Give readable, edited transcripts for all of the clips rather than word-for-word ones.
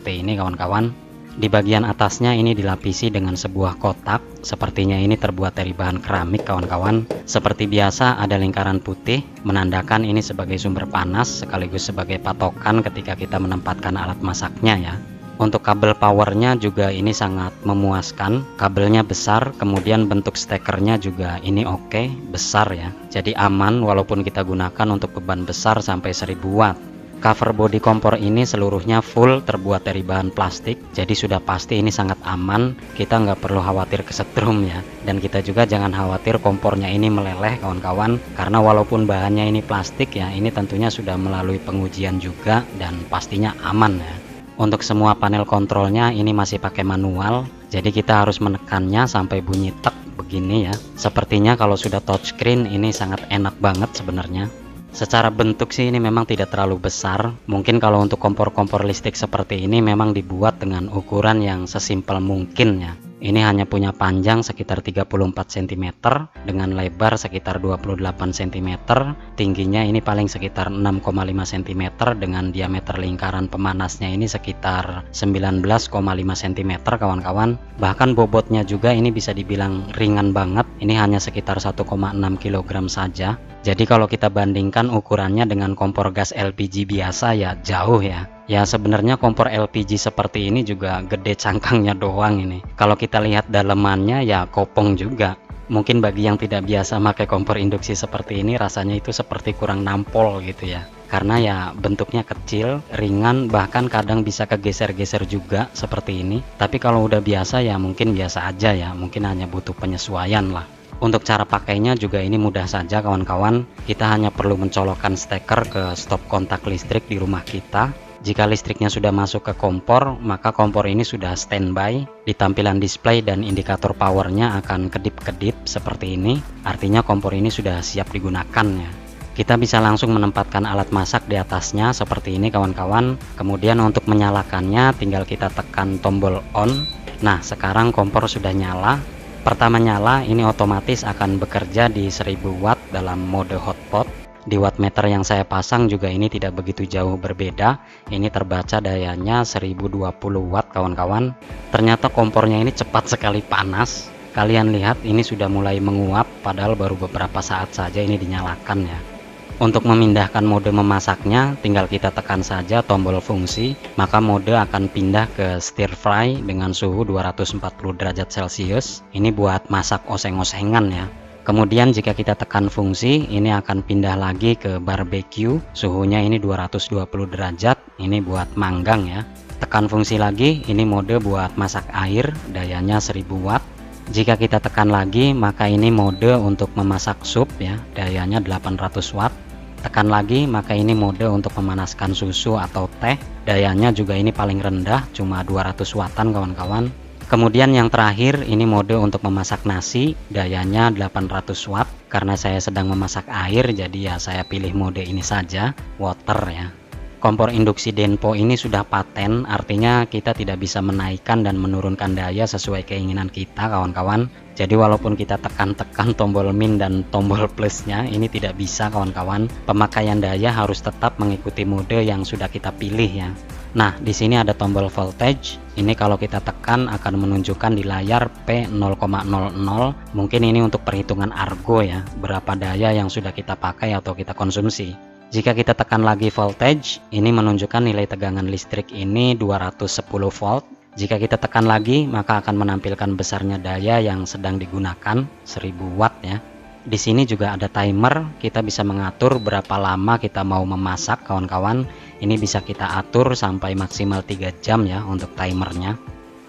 seperti ini kawan-kawan. Di bagian atasnya ini dilapisi dengan sebuah kotak, sepertinya ini terbuat dari bahan keramik kawan-kawan. Seperti biasa ada lingkaran putih, menandakan ini sebagai sumber panas sekaligus sebagai patokan ketika kita menempatkan alat masaknya ya. Untuk kabel powernya juga ini sangat memuaskan, kabelnya besar, kemudian bentuk stekernya juga ini oke, besar ya. Jadi aman walaupun kita gunakan untuk beban besar sampai 1000 watt. Cover body kompor ini seluruhnya full terbuat dari bahan plastik, jadi sudah pasti ini sangat aman, kita nggak perlu khawatir kesetrum ya. Dan kita juga jangan khawatir kompornya ini meleleh kawan-kawan, karena walaupun bahannya ini plastik ya, ini tentunya sudah melalui pengujian juga dan pastinya aman ya. Untuk semua panel kontrolnya ini masih pakai manual, jadi kita harus menekannya sampai bunyi tek begini ya. Sepertinya kalau sudah touchscreen ini sangat enak banget sebenarnya. Secara bentuk sih ini memang tidak terlalu besar. Mungkin kalau untuk kompor-kompor listrik seperti ini memang dibuat dengan ukuran yang sesimpel mungkin ya. Ini hanya punya panjang sekitar 34 cm dengan lebar sekitar 28 cm, tingginya ini paling sekitar 6,5 cm dengan diameter lingkaran pemanasnya ini sekitar 19,5 cm kawan-kawan. Bahkan bobotnya juga ini bisa dibilang ringan banget, ini hanya sekitar 1,6 kg saja. Jadi kalau kita bandingkan ukurannya dengan kompor gas LPG biasa ya jauh ya. Ya sebenarnya kompor LPG seperti ini juga gede cangkangnya doang ini. Kalau kita lihat dalemannya ya kopong juga. Mungkin bagi yang tidak biasa pakai kompor induksi seperti ini rasanya itu seperti kurang nampol gitu ya. Karena ya bentuknya kecil, ringan, bahkan kadang bisa kegeser-geser juga seperti ini. Tapi kalau udah biasa ya mungkin biasa aja ya, mungkin hanya butuh penyesuaian lah. Untuk cara pakainya juga ini mudah saja kawan-kawan. Kita hanya perlu mencolokkan steker ke stop kontak listrik di rumah kita. Jika listriknya sudah masuk ke kompor, maka kompor ini sudah standby. Di tampilan display dan indikator powernya akan kedip-kedip seperti ini. Artinya kompor ini sudah siap digunakan ya. Kita bisa langsung menempatkan alat masak di atasnya seperti ini kawan-kawan. Kemudian untuk menyalakannya tinggal kita tekan tombol on. Nah sekarang kompor sudah nyala. Pertama nyala ini otomatis akan bekerja di 1000 watt dalam mode hotpot. Di wattmeter yang saya pasang juga ini tidak begitu jauh berbeda. Ini terbaca dayanya 1020 watt kawan-kawan. Ternyata kompornya ini cepat sekali panas. Kalian lihat ini sudah mulai menguap padahal baru beberapa saat saja ini dinyalakan ya. Untuk memindahkan mode memasaknya tinggal kita tekan saja tombol fungsi, maka mode akan pindah ke stir fry dengan suhu 240 derajat Celcius. Ini buat masak oseng-osengan ya. Kemudian jika kita tekan fungsi, ini akan pindah lagi ke barbecue, suhunya ini 220 derajat, ini buat manggang ya. Tekan fungsi lagi, ini mode buat masak air, dayanya 1000 watt. Jika kita tekan lagi, maka ini mode untuk memasak sup ya, dayanya 800 watt. Tekan lagi, maka ini mode untuk memanaskan susu atau teh, dayanya juga ini paling rendah, cuma 200 wattan kawan-kawan. Kemudian yang terakhir ini mode untuk memasak nasi, dayanya 800 watt. Karena saya sedang memasak air, jadi ya saya pilih mode ini saja, water ya. Kompor induksi Denpo ini sudah paten, artinya kita tidak bisa menaikkan dan menurunkan daya sesuai keinginan kita kawan-kawan. Jadi walaupun kita tekan-tekan tombol min dan tombol plusnya, ini tidak bisa kawan-kawan. Pemakaian daya harus tetap mengikuti mode yang sudah kita pilih ya. Nah, di sini ada tombol voltage. Ini kalau kita tekan akan menunjukkan di layar P0,00. Mungkin ini untuk perhitungan argo ya, berapa daya yang sudah kita pakai atau kita konsumsi. Jika kita tekan lagi voltage, ini menunjukkan nilai tegangan listrik ini 210 volt. Jika kita tekan lagi, maka akan menampilkan besarnya daya yang sedang digunakan, 1000 watt ya. Di sini juga ada timer, kita bisa mengatur berapa lama kita mau memasak kawan-kawan. Ini bisa kita atur sampai maksimal 3 jam ya untuk timernya.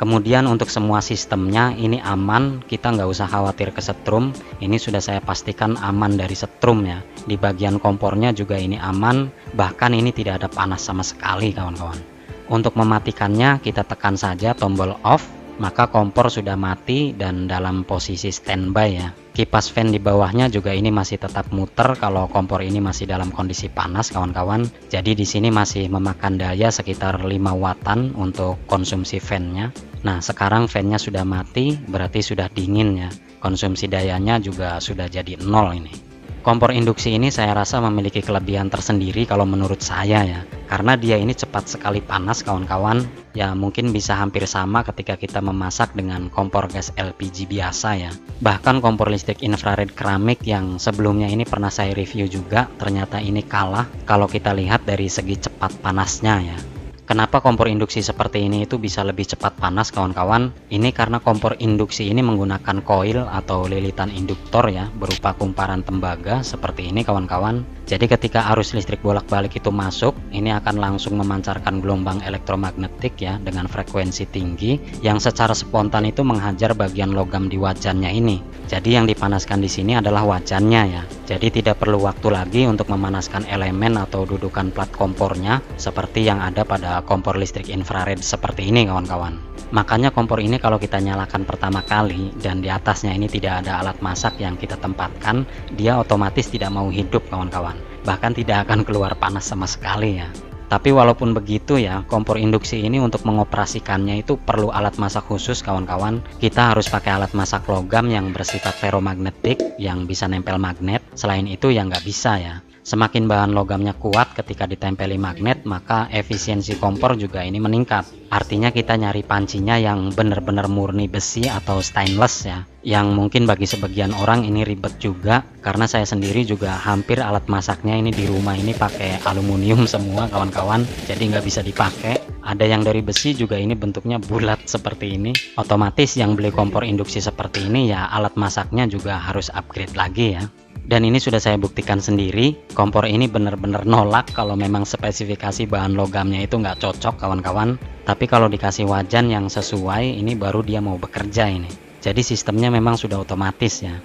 Kemudian untuk semua sistemnya ini aman, kita nggak usah khawatir kesetrum. Ini sudah saya pastikan aman dari setrum ya. Di bagian kompornya juga ini aman, bahkan ini tidak ada panas sama sekali kawan-kawan. Untuk mematikannya kita tekan saja tombol off, maka kompor sudah mati dan dalam posisi standby ya. Kipas fan di bawahnya juga ini masih tetap muter kalau kompor ini masih dalam kondisi panas kawan-kawan. Jadi di sini masih memakan daya sekitar 5 wattan untuk konsumsi fan-nya. Nah, sekarang fan-nya sudah mati, berarti sudah dingin ya. Konsumsi dayanya juga sudah jadi 0 ini. Kompor induksi ini saya rasa memiliki kelebihan tersendiri kalau menurut saya ya, karena dia ini cepat sekali panas kawan-kawan. Ya mungkin bisa hampir sama ketika kita memasak dengan kompor gas LPG biasa ya. Bahkan kompor listrik infrared keramik yang sebelumnya ini pernah saya review juga, ternyata ini kalah kalau kita lihat dari segi cepat panasnya ya. Kenapa kompor induksi seperti ini itu bisa lebih cepat panas kawan-kawan? Ini karena kompor induksi ini menggunakan koil atau lilitan induktor ya, berupa kumparan tembaga seperti ini kawan-kawan. Jadi ketika arus listrik bolak-balik itu masuk, ini akan langsung memancarkan gelombang elektromagnetik ya dengan frekuensi tinggi yang secara spontan itu menghajar bagian logam di wajannya ini. Jadi yang dipanaskan di sini adalah wajannya ya. Jadi tidak perlu waktu lagi untuk memanaskan elemen atau dudukan plat kompornya seperti yang ada pada kompor listrik infrared seperti ini kawan-kawan. Makanya kompor ini kalau kita nyalakan pertama kali dan di atasnya ini tidak ada alat masak yang kita tempatkan, dia otomatis tidak mau hidup kawan-kawan. Bahkan tidak akan keluar panas sama sekali ya. Tapi walaupun begitu ya, kompor induksi ini untuk mengoperasikannya itu perlu alat masak khusus kawan-kawan. Kita harus pakai alat masak logam yang bersifat ferromagnetik yang bisa nempel magnet. Selain itu ya nggak bisa ya. Semakin bahan logamnya kuat ketika ditempeli magnet, maka efisiensi kompor juga ini meningkat. Artinya kita nyari pancinya yang benar-benar murni besi atau stainless ya. Yang mungkin bagi sebagian orang ini ribet juga, karena saya sendiri juga hampir alat masaknya ini di rumah ini pakai aluminium semua kawan-kawan, jadi nggak bisa dipakai. Ada yang dari besi juga ini bentuknya bulat seperti ini. Otomatis yang beli kompor induksi seperti ini ya alat masaknya juga harus upgrade lagi ya. Dan ini sudah saya buktikan sendiri, kompor ini benar-benar nolak kalau memang spesifikasi bahan logamnya itu nggak cocok kawan-kawan. Tapi kalau dikasih wajan yang sesuai, ini baru dia mau bekerja ini. Jadi sistemnya memang sudah otomatis ya.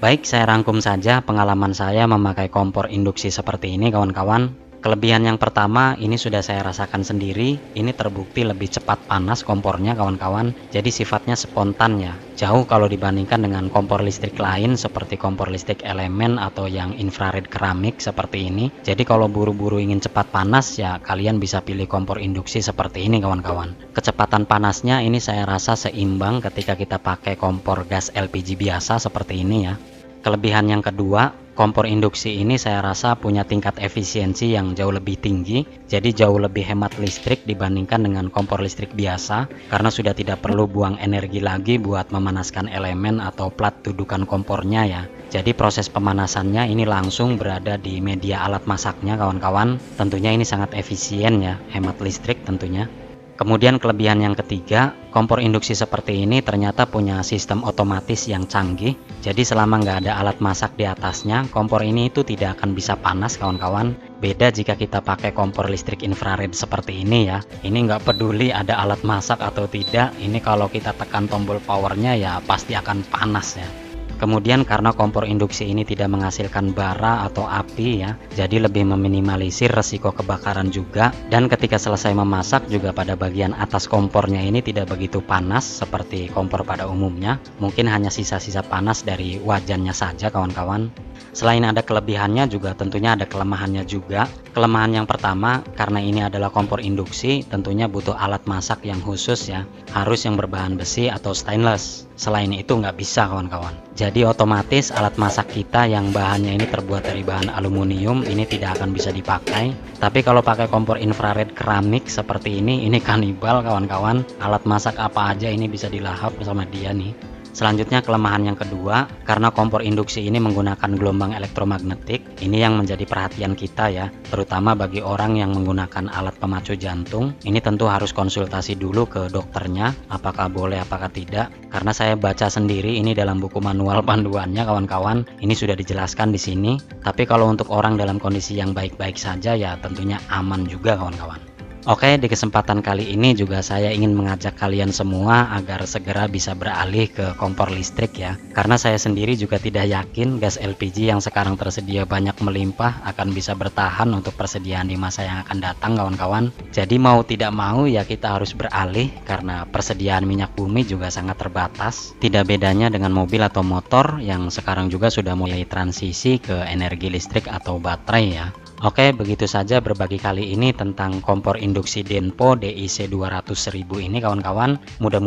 Baik, saya rangkum saja pengalaman saya memakai kompor induksi seperti ini kawan-kawan. Kelebihan yang pertama ini sudah saya rasakan sendiri, ini terbukti lebih cepat panas kompornya kawan-kawan. Jadi sifatnya spontan ya, jauh kalau dibandingkan dengan kompor listrik lain seperti kompor listrik elemen atau yang infrared keramik seperti ini. Jadi kalau buru-buru ingin cepat panas ya kalian bisa pilih kompor induksi seperti ini kawan-kawan. Kecepatan panasnya ini saya rasa seimbang ketika kita pakai kompor gas LPG biasa seperti ini ya. Kelebihan yang kedua, kompor induksi ini saya rasa punya tingkat efisiensi yang jauh lebih tinggi, jadi jauh lebih hemat listrik dibandingkan dengan kompor listrik biasa, karena sudah tidak perlu buang energi lagi buat memanaskan elemen atau plat dudukan kompornya ya. Jadi proses pemanasannya ini langsung berada di media alat masaknya kawan-kawan. Tentunya ini sangat efisien ya, hemat listrik tentunya. Kemudian kelebihan yang ketiga, kompor induksi seperti ini ternyata punya sistem otomatis yang canggih. Jadi selama nggak ada alat masak di atasnya, kompor ini itu tidak akan bisa panas kawan-kawan. Beda jika kita pakai kompor listrik infrared seperti ini ya. Ini nggak peduli ada alat masak atau tidak, ini kalau kita tekan tombol powernya ya pasti akan panas ya. Kemudian karena kompor induksi ini tidak menghasilkan bara atau api ya, jadi lebih meminimalisir resiko kebakaran juga. Dan ketika selesai memasak juga pada bagian atas kompornya ini tidak begitu panas seperti kompor pada umumnya. Mungkin hanya sisa-sisa panas dari wajannya saja kawan-kawan. Selain ada kelebihannya juga tentunya ada kelemahannya juga. Kelemahan yang pertama, karena ini adalah kompor induksi, tentunya butuh alat masak yang khusus ya, harus yang berbahan besi atau stainless. Selain itu nggak bisa kawan-kawan. Jadi otomatis alat masak kita yang bahannya ini terbuat dari bahan aluminium ini tidak akan bisa dipakai. Tapi kalau pakai kompor infrared keramik seperti ini kanibal kawan-kawan. Alat masak apa aja ini bisa dilahap sama dia nih. Selanjutnya kelemahan yang kedua, karena kompor induksi ini menggunakan gelombang elektromagnetik, ini yang menjadi perhatian kita ya, terutama bagi orang yang menggunakan alat pemacu jantung. Ini tentu harus konsultasi dulu ke dokternya, apakah boleh apakah tidak, karena saya baca sendiri ini dalam buku manual panduannya kawan-kawan, ini sudah dijelaskan di sini. Tapi kalau untuk orang dalam kondisi yang baik-baik saja ya tentunya aman juga kawan-kawan. Oke, di kesempatan kali ini juga saya ingin mengajak kalian semua agar segera bisa beralih ke kompor listrik ya. Karena saya sendiri juga tidak yakin gas LPG yang sekarang tersedia banyak melimpah akan bisa bertahan untuk persediaan di masa yang akan datang kawan-kawan. Jadi mau tidak mau ya kita harus beralih karena persediaan minyak bumi juga sangat terbatas. Tidak bedanya dengan mobil atau motor yang sekarang juga sudah mulai transisi ke energi listrik atau baterai ya. Oke, begitu saja berbagi kali ini tentang kompor induksi Denpo DIC 200.000 ini kawan-kawan. Mudah-mudahan